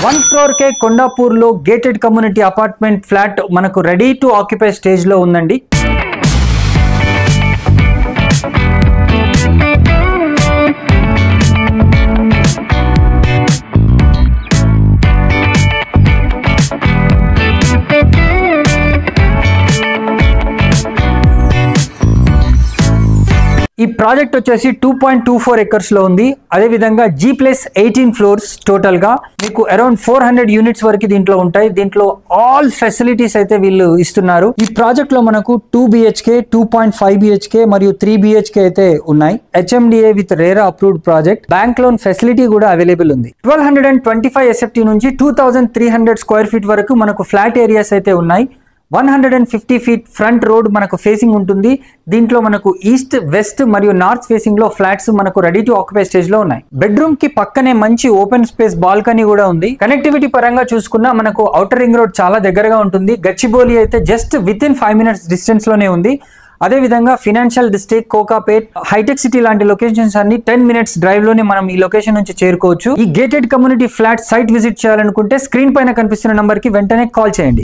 1 crore के కొండాపూర్ లో gated community apartment flat మనకు రెడీ టు ఆక్యుపై స్టేజ్ లో ఉందండి. ఈ ప్రాజెక్ట్ వచ్చేసి 2.24 ఎకర్స్ లో ఉంది. అదే విధంగా G+18 ఫ్లోర్స్ టోటల్ గా మీకు అరౌండ్ 400 యూనిట్స్ వరకు దీంట్లో ఉంటాయి. దీంట్లో ఆల్ ఫెసిలిటీస్ అయితే వీళ్ళు ఇస్తున్నారు. ఈ ప్రాజెక్ట్ లో మనకు 2 BHK, 2.5 BHK మరియు 3 BHK అయితే ఉన్నాయి. HMDA with RERA approved project. Bank loan facility కూడా అవైలబుల్ ఉంది. 1225 SFT నుంచి 2300 స్క్వేర్ ఫీట్ వరకు మనకు ఫ్లాట్ ఏరియాస్ అయితే ఉన్నాయి. 150 ఫీట్ ఫ్రంట్ రోడ్ మనకు ఫేసింగ్ ఉంటుంది. దీంట్లో మనకు ఈస్ట్, వెస్ట్ మరియు నార్త్ ఫేసింగ్ లో ఫ్లాట్స్ మనకు రెడీ టు ఆక్యుపై స్టేజ్ లో ఉన్నాయి. బెడ్రూమ్ కి పక్కనే మంచి ఓపెన్ స్పేస్ బాల్కనీ కూడా ఉంది. కనెక్టివిటీ పరంగా చూసుకున్నా మనకు ఔటర్ రింగ్ రోడ్ చాలా దగ్గరగా ఉంటుంది. గచ్చిబౌలి అయితే just within 5 minutes distance లోనే ఉంది. అదే విధంగా financial district, Kokapet, hitech city లాంటి లొకేషన్స్ అన్ని 10 minutes డ్రైవ్ లోనే మనం ఈ లొకేషన్ నుంచి చేరుకోవచ్చు. ఈ gated community flat site visit చేయాలనుకుంటే స్క్రీన్ పైన కనిపిస్తున్న నంబర్ కి వెంటనే కాల్ చేయండి.